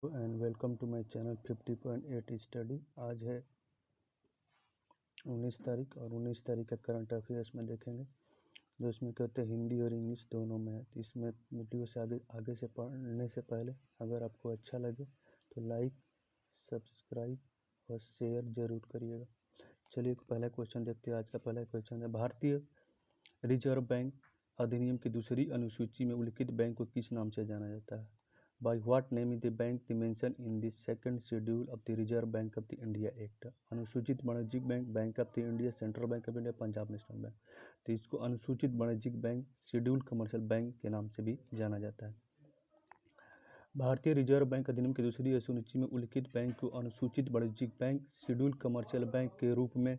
And welcome to my channel 50.8 study. आज है 19 तारीख और 19 तारीख का करंट अफेयर्स में देखेंगे, जो इसमें कहते हैं हिंदी और इंग्लिश दोनों में है। तो इसमें वीडियो से आगे से पढ़ने से पहले अगर आपको अच्छा लगे तो लाइक, सब्सक्राइब और शेयर ज़रूर करिएगा। चलिए पहला क्वेश्चन देखते हैं। आज का पहला क्वेश्चन है, भारतीय रिजर्व बैंक अधिनियम की दूसरी अनुसूची में उल्लिखित बैंक को किस नाम से जाना जाता है? By what name is the bank mentioned in the second schedule of the Reserve Bank of the India Act? अनुसूचित वाणिज्यिक bank, bank of the India, central bank of India, Punjab national bank. तो इसको अनुसूचित वाणिज्यिक बैंक, शेड्यूल्ड कमर्शियल बैंक के नाम से भी जाना जाता है। भारतीय रिजर्व बैंक अधिनियम की दूसरी अनुसूची में उल्लिखित बैंक को अनुसूचित वाणिज्यिक बैंक, शेड्यूल्ड कमर्शियल बैंक के रूप में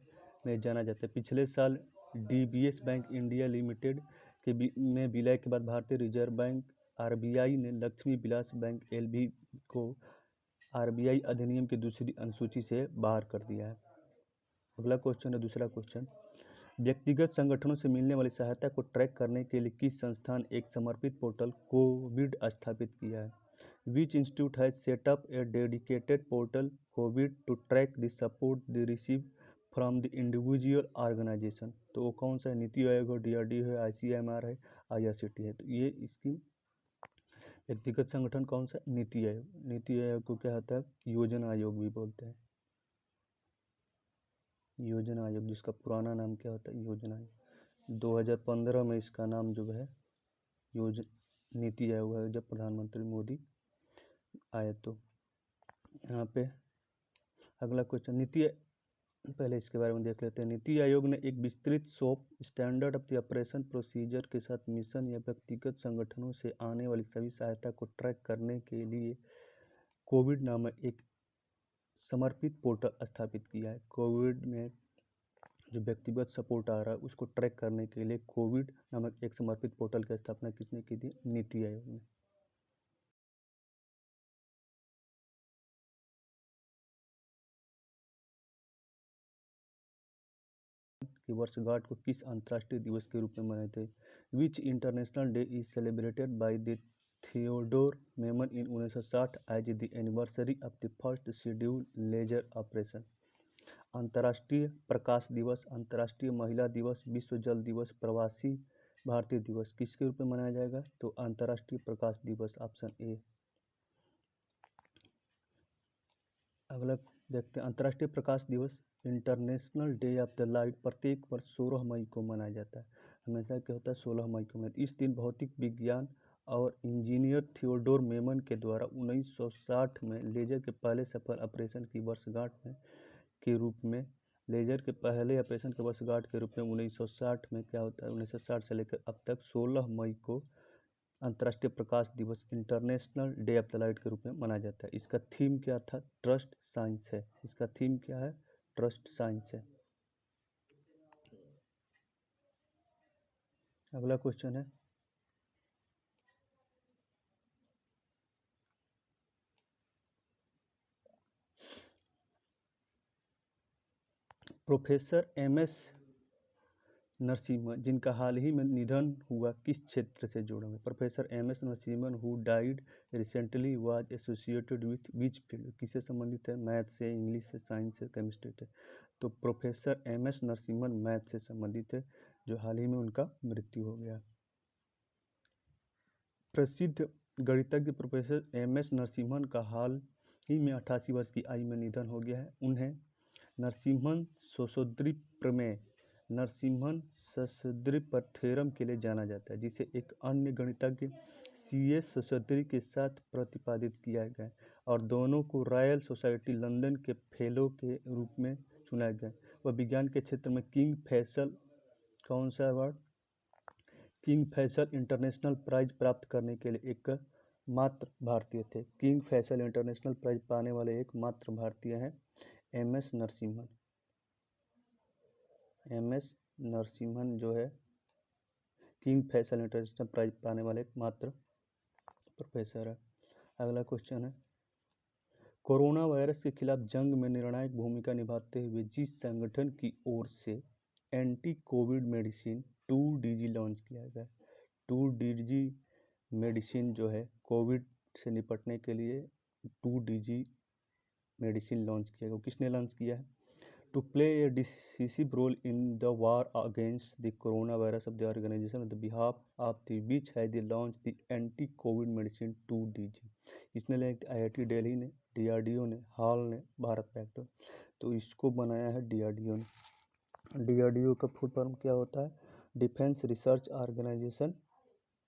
जाना जाता है। पिछले साल डीबीएस बैंक इंडिया लिमिटेड में विलय के बाद भारतीय रिजर्व बैंक आरबीआई ने लक्ष्मी विलास बैंक एलवी को आरबीआई अधिनियम की दूसरी अनुसूची से बाहर कर दिया है। अगला क्वेश्चन है, दूसरा क्वेश्चन, व्यक्तिगत संगठनों से मिलने वाली सहायता को ट्रैक करने के लिए किस संस्थान एक समर्पित पोर्टल कोविड स्थापित किया है? Which institute has set up a dedicated portal COVID to track the support the receive from the individual organisation? तो वो कौन सा है? नीति आयोग है, डीआरडीओ है, आईसीएमआर है, आईआरसीटी है। तो ये इसकी व्यक्तिगत संगठन कौन सा? नीति आयोग। नीति आयोग को क्या होता है? योजना आयोग भी बोलते हैं। योजना आयोग, जिसका पुराना नाम क्या होता है? योजना आयोग। 2015 में इसका नाम जो है नीति आयोग है, जब प्रधानमंत्री मोदी आए। तो यहाँ पे अगला क्वेश्चन, पहले इसके बारे में देख लेते हैं। नीति आयोग ने एक विस्तृत soap standard of the operation procedure के साथ मिशन या व्यक्तिगत संगठनों से आने वाली सभी सहायता को ट्रैक करने के लिए कोविड नामक एक समर्पित पोर्टल स्थापित किया है। कोविड में जो व्यक्तिगत सपोर्ट आ रहा है उसको ट्रैक करने के लिए कोविड नामक एक समर्पित पोर्टल की स्थापना किसने की थी? नीति आयोग ने। की वर्षगांठ को किस अंतर्राष्ट्रीय दिवस के रूप में मनाते हैं? Which international day is celebrated by the Theodore Maiman in 1960 as the anniversary of the first schedule laser operation? अंतर्राष्ट्रीय प्रकाश दिवस, अंतर्राष्ट्रीय महिला दिवस, विश्व जल दिवस, प्रवासी भारतीय दिवस किसके रूप में मनाया जाएगा? तो अंतर्राष्ट्रीय प्रकाश दिवस, ऑप्शन ए। अगला देखते हैं, अंतर्राष्ट्रीय प्रकाश दिवस international day of the light प्रत्येक वर्ष 16 मई को मनाया जाता है। हमेशा क्या होता है? 16 मई को मनाया। इस दिन भौतिक विज्ञान और इंजीनियर थियोडोर मेमन के द्वारा 1960 में लेजर के पहले सफल ऑपरेशन की वर्षगांठ के रूप में लेजर के पहले ऑपरेशन के वर्षगांठ के रूप में 1960 में क्या होता है? 1960 से लेकर अब तक 16 मई को अंतर्राष्ट्रीय प्रकाश दिवस international day of the light के रूप में मनाया जाता है। इसका थीम क्या था? ट्रस्ट साइंस है। इसका थीम क्या है? ट्रस्ट साइंस है। अगला क्वेश्चन है, प्रोफेसर एमएस नरसिम्हन, जिनका हाल ही में निधन हुआ, किस क्षेत्र से जुड़े हुए? Professor MS Narasimhan who died recently was associated with which field? किससे संबंधित है? मैथ से, इंग्लिश से, साइंस से, केमिस्ट्री से। तो प्रोफेसर एमएस नरसिम्हन मैथ से संबंधित है, जो हाल ही में उनका मृत्यु हो गया। प्रसिद्ध गणितज्ञ प्रोफेसर एमएस नरसिम्हन का हाल ही में 88 वर्ष की आयु में निधन हो गया है। उन्हें नरसिम्हन सहोदरी प्रमेय, नरसिम्हन सहोदरी पर थ्योरम के लिए जाना जाता है, जिसे एक अन्य गणितज्ञ सीएस सहोदरी के साथ प्रतिपादित किया गया और दोनों को रॉयल सोसाइटी लंदन के फेलो के रूप में चुना गया। वह विज्ञान के क्षेत्र में किंग फैसल, कौन सा award? King Faisal international prize प्राप्त करने के लिए एक मात्र भारतीय थे। किंग फैसल इंटरनेशनल प्राइज पाने वाले एक मात्र भारतीय हैं एमएस नरसिम्हन। एमएस नरसिम्हन जो है किंग फैसल इंटरनेशनल प्राइज पाने वाले एक मात्र प्रोफेसर है। अगला क्वेश्चन है, कोरोना वायरस के खिलाफ जंग में निर्णायक भूमिका निभाते हुए जिस संगठन की ओर से anti Covid medicine 2DG launch किया गया, 2DG मेडिसिन जो है कोविड से निपटने के लिए 2DG मेडिसिन लॉन्च किया गया। किसने लॉन्च किया है? To play a decisive role in the war against the coronavirus of the organization on the behalf of the which has launched the anti-COVID medicine 2DG। इसने लिया IIT दिल्ली ने, DRDO ने, हाल ने, भारत बायोटेक, तो इसको बनाया है DRDO ने। DRDO का फुल फॉर्म क्या होता है? Defence research organisation,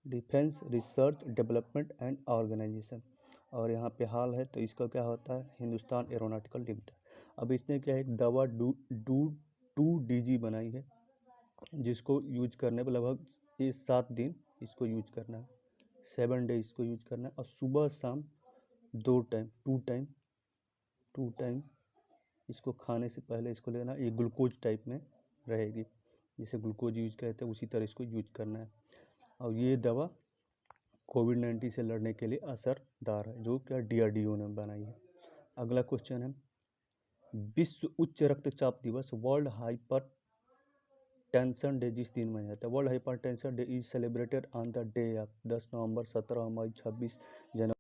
defence research development and organisation. और यहाँ पे हाल है तो इसका क्या होता है? Hindustan aeronautical limited. अब इसने क्या एक दवा 2DG बनाई है, जिसको यूज करने पर लगभग 7 दिन इसको यूज करना है, 7 डे इसको यूज करना है, और सुबह शाम 2 टाइम इसको खाने से पहले इसको लेना। ये ग्लूकोज टाइप में रहेगी, जैसे ग्लूकोज यूज करते हैं उसी तरह इसको यूज करना है। और ये दवा कोविड-19 से लड़ने के लिए असरदार है, जो क्या DRDO ने बनाई है। अगला क्वेश्चन है, विश्व उच्च रक्तचाप दिवस, वर्ल्ड हाइपर टेंशन डे जिस दिन मनाया जाता है। World hyper tension day is celebrated on the day of 10 नवंबर, 17 मई, 26 जनवरी।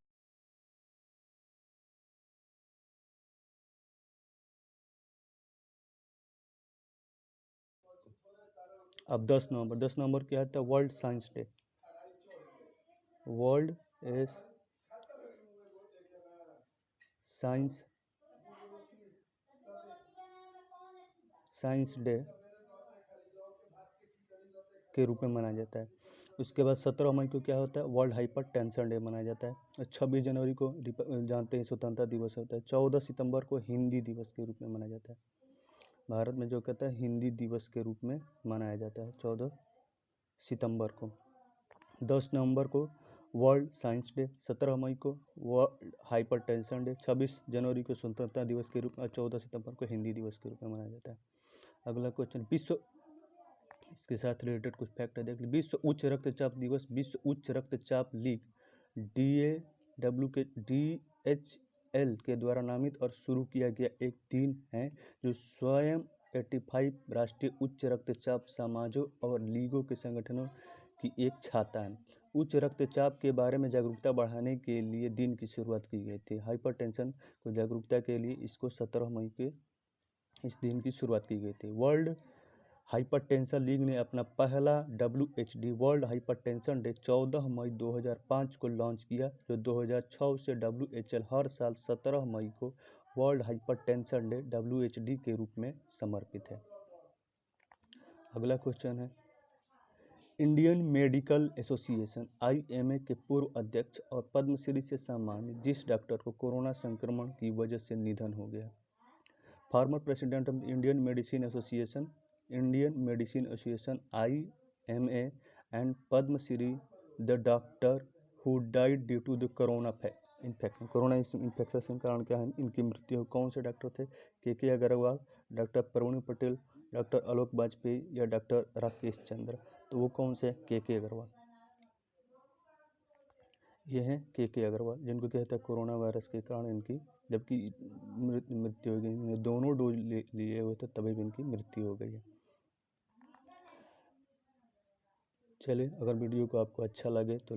अब 10 नवंबर क्या आता है? World science day, world S science day के रूप में मनाया जाता है। उसके बाद 17 मई को क्या होता है? वर्ल्ड हाइपर टेंशन डे मनाया जाता है। 26 जनवरी को जानते हैं स्वतंत्रता दिवस होता है। 14 सितंबर को हिंदी दिवस के रूप में मनाया जाता है। भारत में जो कहता है हिंदी दिवस के रूप में मनाया जाता है 14 सितंबर को। 10 नवंबर को वर्ल्ड साइंस डे, 17 मई को वर्ल्ड हाइपर टेंशन डे, 26 जनवरी को स्वतंत्रता दिवस के रूप में, 14 सितंबर को हिंदी दिवस के रूप में मनाया जाता है। अगला क्वेश्चन, विश्व, इसके साथ रिलेटेड कुछ फैक्ट है देख लीजिए। विश्व उच्च रक्तचाप दिवस, विश्व उच्च रक्तचाप लीग DHL के द्वारा नामित और शुरू किया गया एक दिन है, जो स्वयं 85 राष्ट्रीय उच्च रक्तचाप समाजों और लीगों के संगठनों की एक छाता है। उच्च रक्तचाप के बारे में जागरूकता बढ़ाने के लिए दिन की शुरुआत की गई थी। हाइपरटेंशन को जागरूकता के लिए इसको 17 मई के इस दिन की शुरुआत की गई थी। वर्ल्ड हाइपरटेंशन लीग ने अपना पहला WHD वर्ल्ड हाइपरटेंशन डे 14 मई 2005 को लॉन्च किया, जो 2006 से WHL हर साल 17 मई को वर्ल्ड हाइपरटेंशन डे WHD के रूप में समर्पित है। अगला क्वेश्चन है, इंडियन मेडिकल एसोसिएशन IMA के पूर्व अध्यक्ष और पद्मश्री से सम्मानित जिस डॉक्टर को कोरोना संक्रमण की वजह से निधन हो गया। Former president of Indian medicine association IMA and Padma Shri, the doctor who died due to the corona infection. Corona infection के कारण क्या है इनकी मृत्यु। कौन से डॉक्टर थे? KK Agarwal, doctor Praveen Patel, doctor Alok Vajpayee या डॉक्टर राकेश चंद्र? तो वो कौन से? KK अग्रवाल। ये हैं KK अग्रवाल, जिनको कहता है कोरोना वायरस के कारण इनकी जबकि मृत्यु हो गई। दोनों डोज लिए हुए थे तभी भी इनकी मृत्यु हो गई है। चलिए, अगर वीडियो को आपको अच्छा लगे तो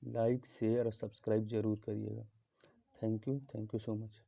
लाइक शेयर और सब्सक्राइब जरूर करिएगा। Thank you so much.